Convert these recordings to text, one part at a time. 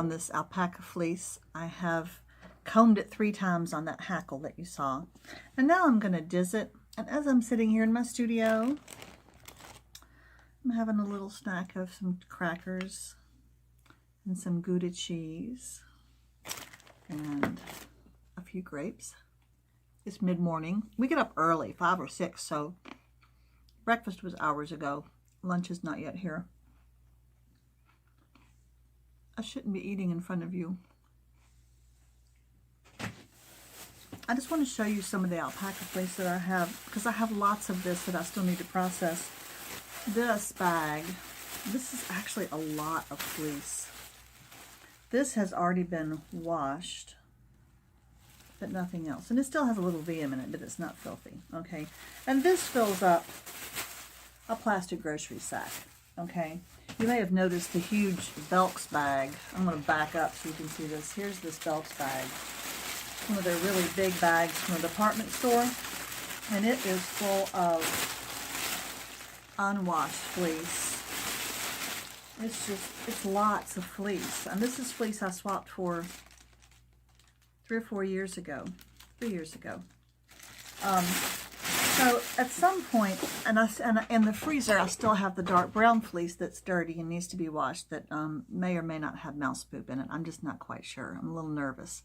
on this alpaca fleece. I have combed it 3 times on that hackle that you saw. And now I'm going to diz it. And as I'm sitting here in my studio, I'm having a little snack of some crackers and some Gouda cheese and a few grapes. It's mid-morning. We get up early, 5 or 6, so breakfast was hours ago. Lunch is not yet here. I shouldn't be eating in front of you. I just want to show you some of the alpaca fleece that I have, because I have lots of this that I still need to process. This bag, this is actually a lot of fleece. This has already been washed, but nothing else. And it still has a little VM in it, but it's not filthy, okay? And this fills up a plastic grocery sack, okay? You may have noticed the huge Belk's bag. I'm going to back up so you can see this. Here's this Belk's bag. One of their really big bags from a department store. And it is full of unwashed fleece. It's lots of fleece. And this is fleece I swapped for 3 or 4 years ago. 3 years ago. So at some point, and in the freezer, I still have the dark brown fleece that's dirty and needs to be washed that may or may not have mouse poop in it. I'm just not quite sure. I'm a little nervous.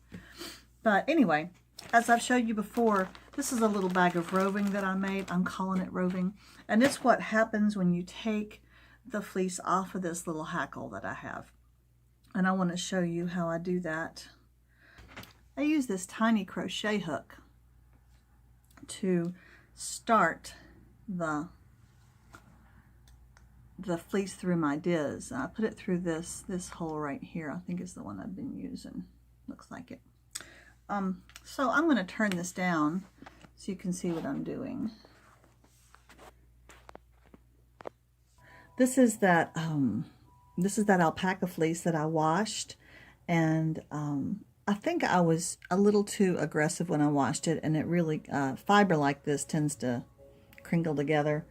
But anyway, as I've showed you before, this is a little bag of roving that I made. I'm calling it roving. And it's what happens when you take the fleece off of this little hackle that I have. And I want to show you how I do that. I use this tiny crochet hook to start the fleece through my diz. I put it through this hole right here. I think is the one I've been using. Looks like it. So I'm going to turn this down so you can see what I'm doing. This is that alpaca fleece that I washed, and I think I was a little too aggressive when I washed it, and it really, fiber like this tends to crinkle together.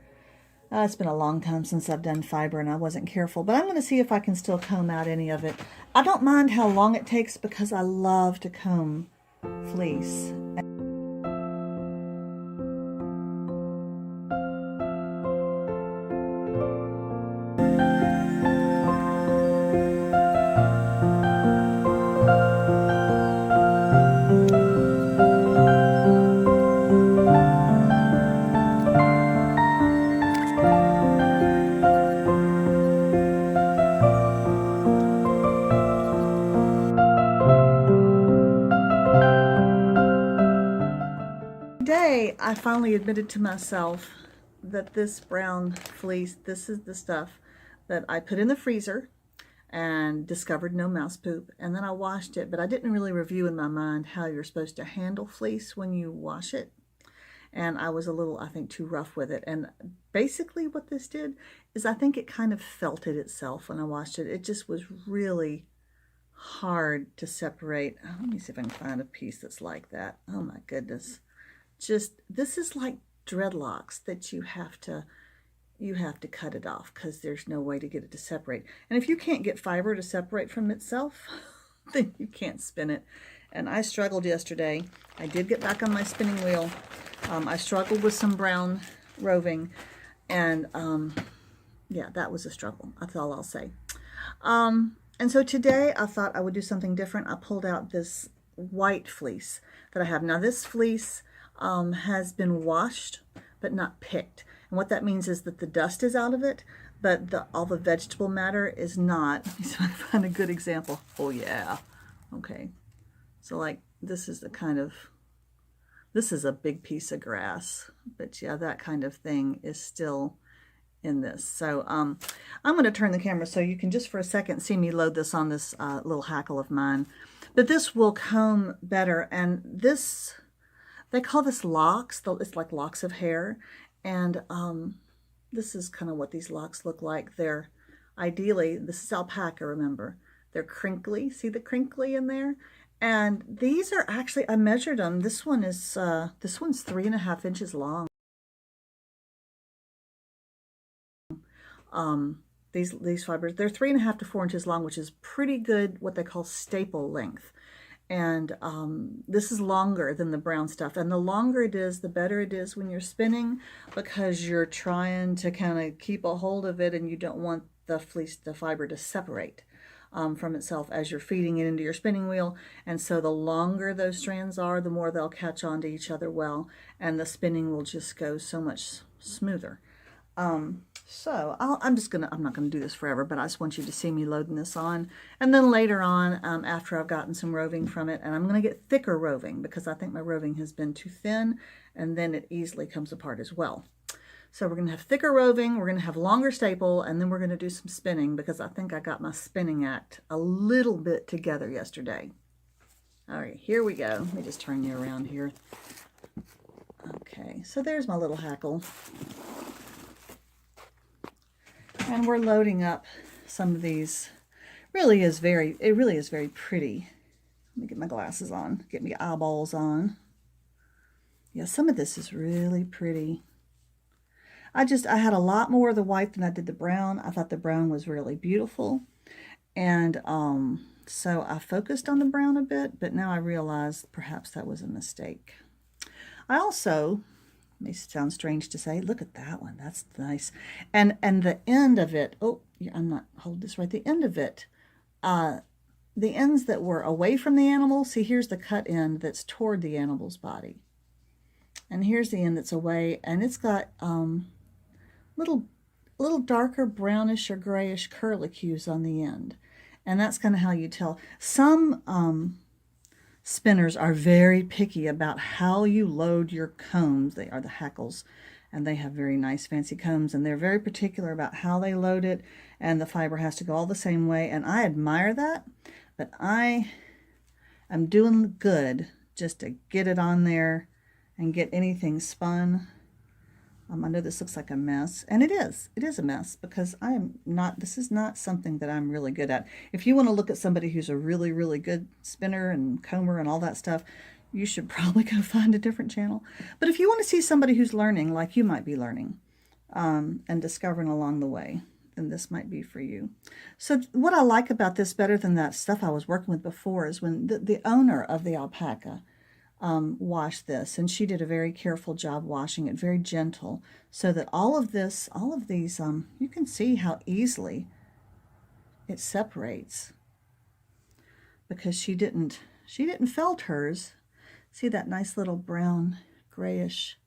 It's been a long time since I've done fiber and I wasn't careful, but I'm going to see if I can still comb out any of it. I don't mind how long it takes because I love to comb fleece. Today, I finally admitted to myself that this brown fleece, this is the stuff that I put in the freezer and discovered no mouse poop, and then I washed it, but I didn't really review in my mind how you're supposed to handle fleece when you wash it, and I was a little, I think, too rough with it. And basically what this did is I think it kind of felted itself when I washed it. It just was really hard to separate. Let me see if I can find a piece that's like that. Oh my goodness. Just, this is like dreadlocks that you have to cut it off because there's no way to get it to separate. And if you can't get fiber to separate from itself, then you can't spin it. And I struggled yesterday. I did get back on my spinning wheel. I struggled with some brown roving, and yeah, that was a struggle. That's all I'll say. And so today I thought I would do something different. I pulled out this white fleece that I have. Now this fleece has been washed but not picked, and what that means is that the dust is out of it, but all the vegetable matter is not. Let me see if I can find a good example. Oh yeah, okay. So like this is this is a big piece of grass, but yeah, that kind of thing is still in this. So I'm going to turn the camera so you can just for a second see me load this on this little hackle of mine. But this will comb better, and this, they call this locks. It's like locks of hair, and this is kind of what these locks look like. They're ideally, this is alpaca, remember. They're crinkly. See the crinkly in there? And these are actually, I measured them. This one is, this one's 3.5 inches long. these fibers. They're 3.5 to 4 inches long, which is pretty good, what they call staple length. And this is longer than the brown stuff. And the longer it is, the better it is when you're spinning, because you're trying to kind of keep a hold of it and you don't want the fleece, the fiber to separate from itself as you're feeding it into your spinning wheel. And so the longer those strands are, the more they'll catch on to each other well, and the spinning will just go so much smoother. So I'm not gonna do this forever, but I just want you to see me loading this on. And then later on, after I've gotten some roving from it, and I'm gonna get thicker roving because I think my roving has been too thin, and then it easily comes apart as well. So we're gonna have thicker roving, we're gonna have longer staple, and then we're gonna do some spinning because I think I got my spinning act a little bit together yesterday. All right, here we go. Let me just turn you around here. Okay, so there's my little hackle. And we're loading up some of these. It really is very pretty. Let me get my glasses on, get my eyeballs on. Yeah, some of this is really pretty. I had a lot more of the white than I did the brown. I thought the brown was really beautiful. And so I focused on the brown a bit, but now I realize perhaps that was a mistake. I also, it may sound strange to say, look at that one, that's nice. And the end of it, oh, I'm not holding this right, the end of it, the ends that were away from the animal, see here's the cut end that's toward the animal's body. And here's the end that's away, and it's got little darker brownish or grayish curlicues on the end. And that's kind of how you tell. Some spinners are very picky about how you load your combs. They are the hackles, and they have very nice fancy combs, and they're very particular about how they load it, and the fiber has to go all the same way, and I admire that, but I am doing good just to get it on there and get anything spun. I know this looks like a mess, and it is a mess because this is not something that I'm really good at. If you want to look at somebody who's a really, really good spinner and comber and all that stuff, you should probably go find a different channel. But if you want to see somebody who's learning like you might be learning and discovering along the way, then this might be for you. So what I like about this better than that stuff I was working with before is when the owner of the alpaca washed this, and she did a very careful job washing it, very gentle, so that all of these, you can see how easily it separates because she didn't felt hers. See that nice little brown grayish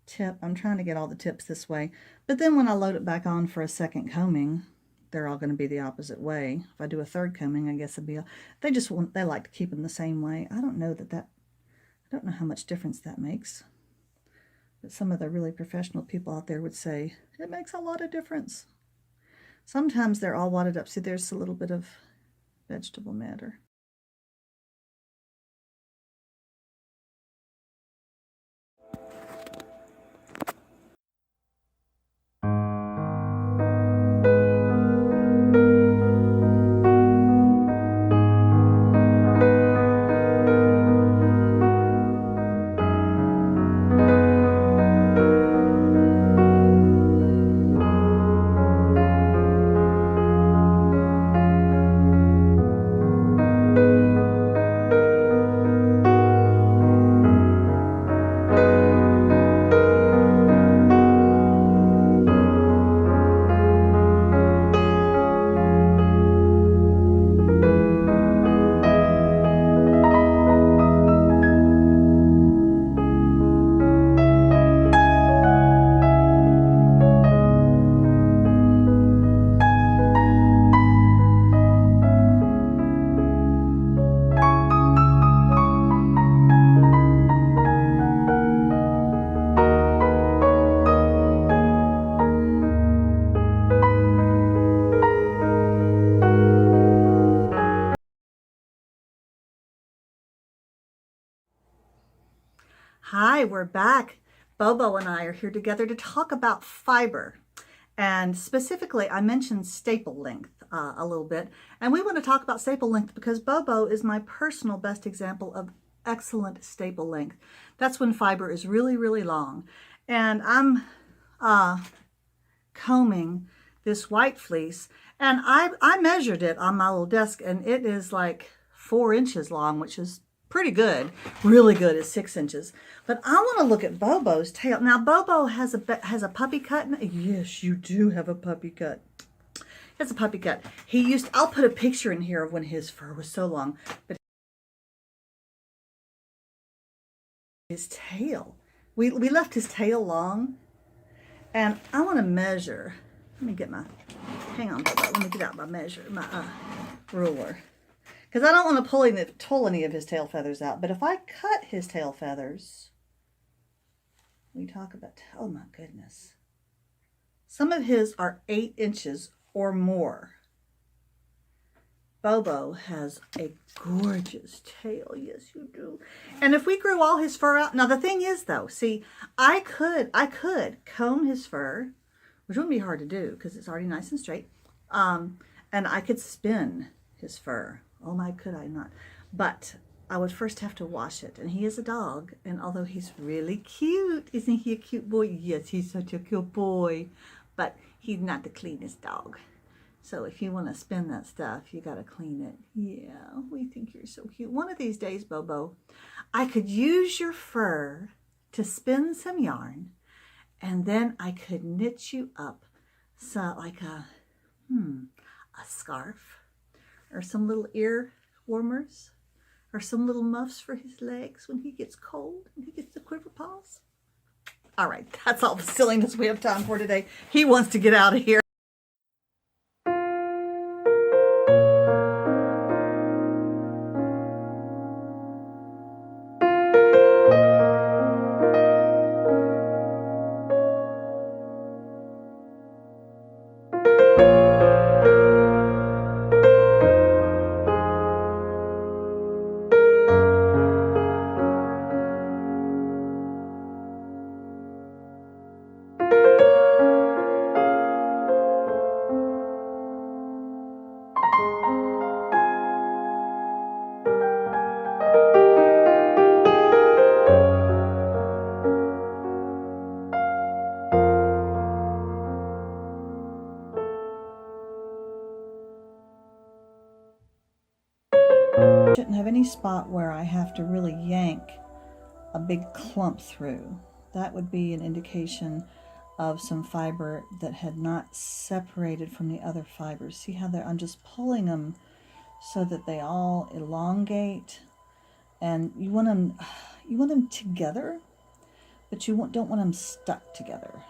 tip? I'm trying to get all the tips this way, but then when I load it back on for a second combing, they're all going to be the opposite way. If I do a third combing, I guess they like to keep them the same way. I don't know I don't know how much difference that makes, but some of the really professional people out there would say it makes a lot of difference. Sometimes they're all wadded up. See, there's a little bit of vegetable matter. Hi, we're back. Bobo and I are here together to talk about fiber. And specifically, I mentioned staple length a little bit. And we want to talk about staple length because Bobo is my personal best example of excellent staple length. That's when fiber is really, really long. And I'm combing this white fleece, and I measured it on my little desk, and it is like 4 inches long, which is pretty good. Really good is 6 inches. But I want to look at Bobo's tail. Now, Bobo has a puppy cut. Yes, you do have a puppy cut. He has a puppy cut. I'll put a picture in here of when his fur was so long. But his tail, we left his tail long. And I want to measure. Let me get hang on, let me get out my ruler. Because I don't want to pull any of his tail feathers out. But if I cut his tail feathers, we talk about, oh my goodness. Some of his are 8 inches or more. Bobo has a gorgeous tail. Yes, you do. And if we grew all his fur out, now the thing is though, see, I could comb his fur, which wouldn't be hard to do because it's already nice and straight. And I could spin his fur. Oh my, could I not? But I would first have to wash it. And he is a dog. And although he's really cute, isn't he a cute boy? Yes, he's such a cute boy. But he's not the cleanest dog. So if you want to spin that stuff, you got to clean it. Yeah, we think you're so cute. One of these days, Bobo, I could use your fur to spin some yarn. And then I could knit you up like a scarf. Or some little ear warmers, or some little muffs for his legs when he gets cold and he gets the quiver paws. All right, that's all the silliness we have time for today. He wants to get out of here. Shouldn't have any spot where I have to really yank a big clump through. That would be an indication of some fiber that had not separated from the other fibers. See how I'm just pulling them so that they all elongate, and you want them together, but you don't want them stuck together.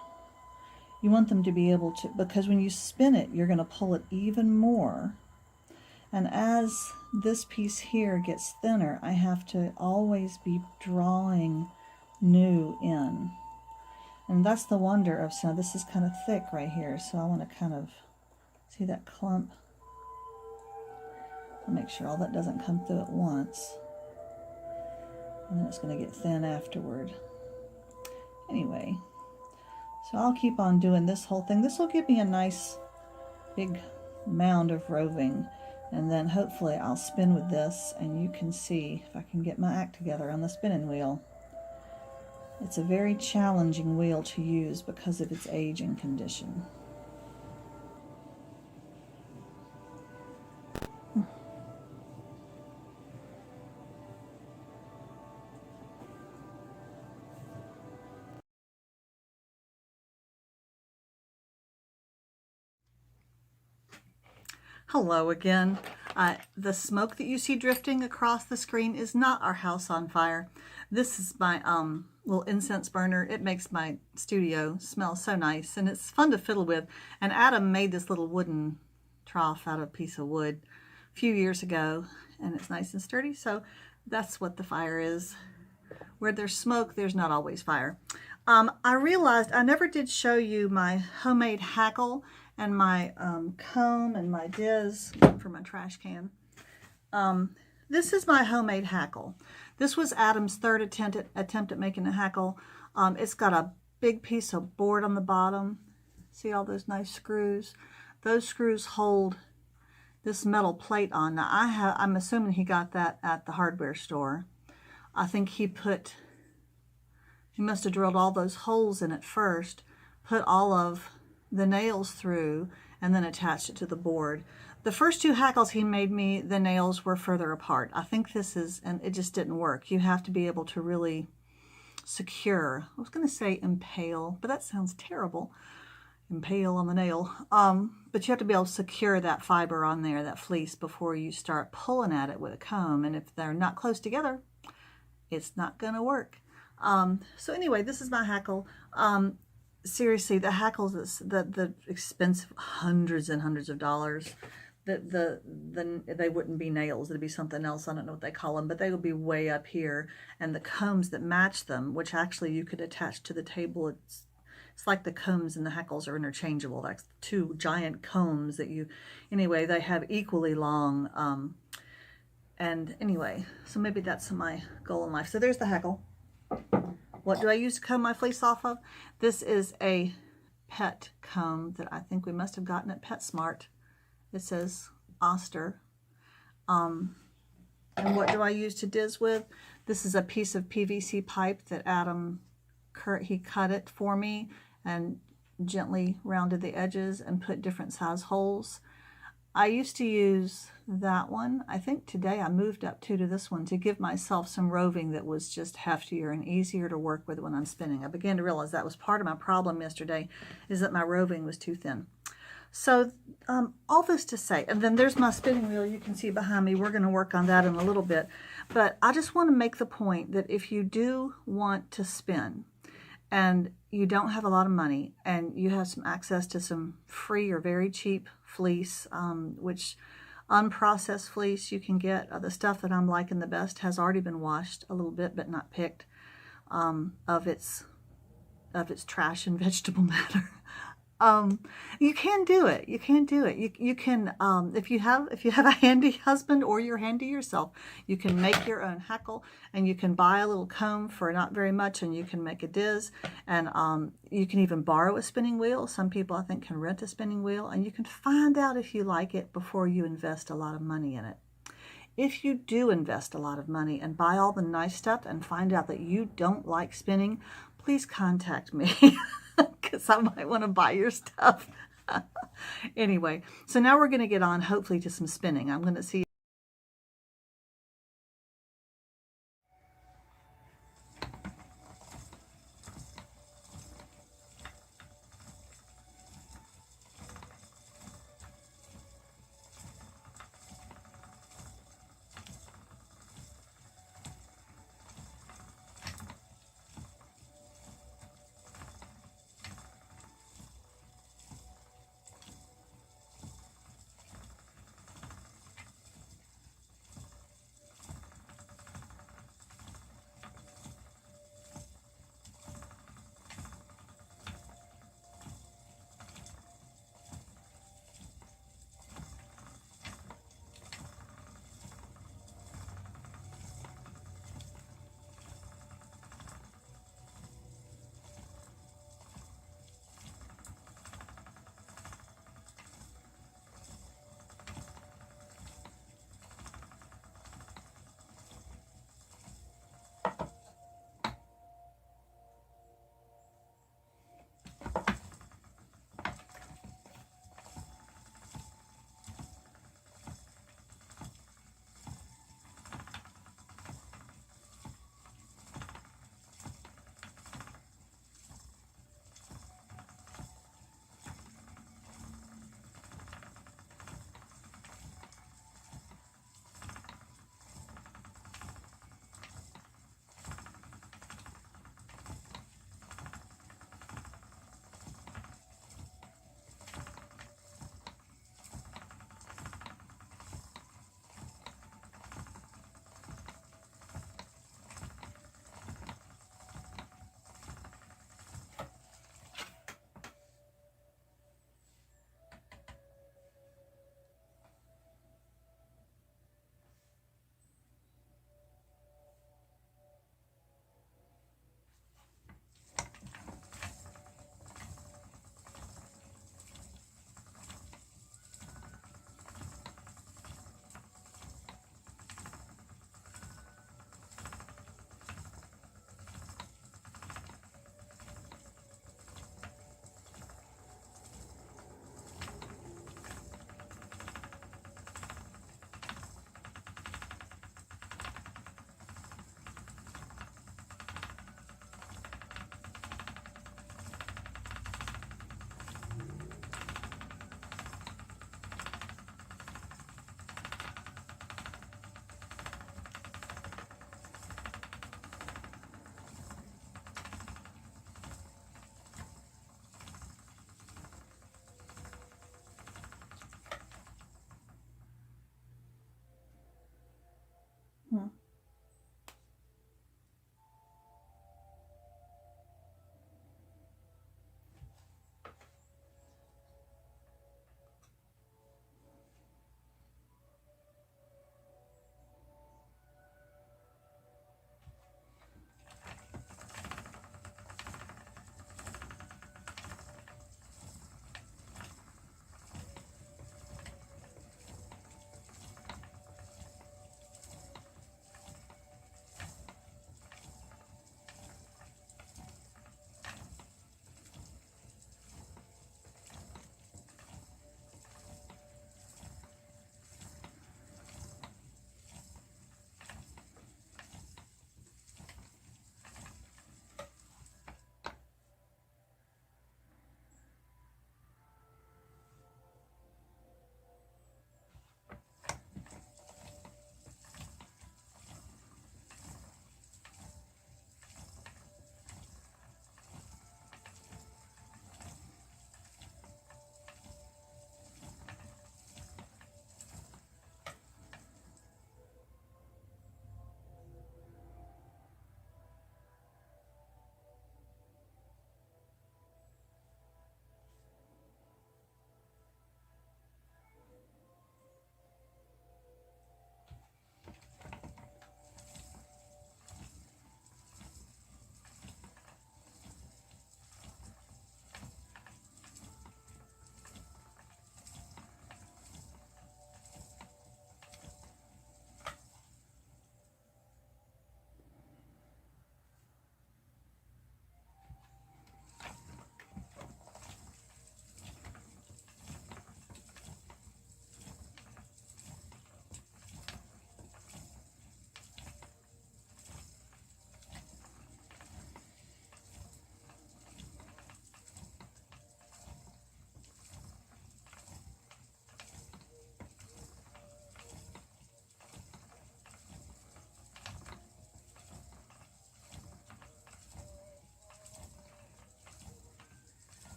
You want them to be able to, because when you spin it, you're going to pull it even more. And as this piece here gets thinner, I have to always be drawing new in. And that's the wonder of, so this is kind of thick right here, so I want to kind of, see that clump? I'll make sure all that doesn't come through at once. And then it's going to get thin afterward. Anyway, so I'll keep on doing this whole thing. This will give me a nice big mound of roving. And then hopefully I'll spin with this, and you can see if I can get my act together on the spinning wheel. It's a very challenging wheel to use because of its age and condition. Hello again. The smoke that you see drifting across the screen is not our house on fire. This is my little incense burner. It makes my studio smell so nice, and it's fun to fiddle with. And Adam made this little wooden trough out of a piece of wood a few years ago, and it's nice and sturdy, so that's what the fire is. Where there's smoke, there's not always fire. I realized I never did show you my homemade hackle and my comb and my Diz for my trash can. This is my homemade hackle. This was Adam's third attempt at making a hackle. It's got a big piece of board on the bottom. See all those nice screws? Those screws hold this metal plate on. Now I'm assuming he got that at the hardware store. I think he must have drilled all those holes in it first, put all of the nails through and then attached it to the board. The first two hackles he made me, the nails were further apart. I think this is, and it just didn't work. You have to be able to really secure. I was going to say impale, but that sounds terrible. Impale on the nail. But you have to be able to secure that fiber on there, that fleece, before you start pulling at it with a comb. And if they're not close together, it's not going to work. So anyway, this is my hackle. Seriously, the hackles, the expensive, hundreds and hundreds of dollars, they wouldn't be nails. It'd be something else. I don't know what they call them, but they would be way up here. And the combs that match them, which actually you could attach to the table, it's like the combs and the hackles are interchangeable. Like two giant combs that you, anyway, they have equally long. And anyway, so maybe that's my goal in life. So there's the hackle. What do I use to comb my fleece off of? This is a pet comb that I think we must have gotten at PetSmart. It says Oster. And what do I use to Diz with? This is a piece of PVC pipe that Adam, he cut it for me and gently rounded the edges and put different size holes. I used to use that one. I think today I moved up to this one to give myself some roving that was just heftier and easier to work with when I'm spinning. I began to realize that was part of my problem yesterday, is that my roving was too thin. So all this to say, and then there's my spinning wheel you can see behind me. We're going to work on that in a little bit. But I just want to make the point that if you do want to spin and you don't have a lot of money and you have some access to some free or very cheap fleece, which unprocessed fleece you can get, the stuff that I'm liking the best has already been washed a little bit but not picked of its trash and vegetable matter. You can do it. You can do it. You can, if you have a handy husband or you're handy yourself, you can make your own hackle, and you can buy a little comb for not very much, and you can make a Diz, and you can even borrow a spinning wheel. Some people I think can rent a spinning wheel, and you can find out if you like it before you invest a lot of money in it. If you do invest a lot of money and buy all the nice stuff and find out that you don't like spinning, please contact me. Because I might want to buy your stuff. Anyway, so now we're going to get on, hopefully, to some spinning. I'm going to see.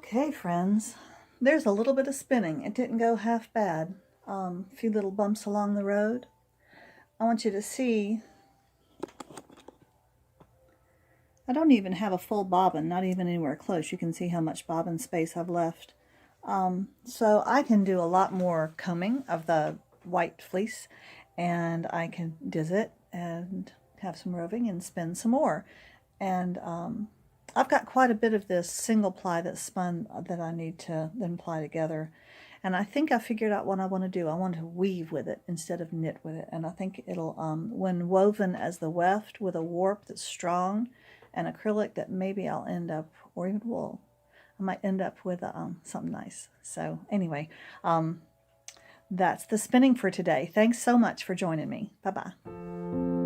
Okay, friends, there's a little bit of spinning. It didn't go half bad. A few little bumps along the road. I want you to see, I don't even have a full bobbin, not even anywhere close. You can see how much bobbin space I've left. So I can do a lot more combing of the white fleece, and I can diz it and have some roving and spin some more. And I've got quite a bit of this single ply that's spun that I need to then ply together. And I think I figured out what I want to do. I want to weave with it instead of knit with it. And I think it'll, when woven as the weft with a warp that's strong and acrylic, that maybe I'll end up, or even wool, I might end up with something nice. So anyway, that's the spinning for today. Thanks so much for joining me. Bye-bye.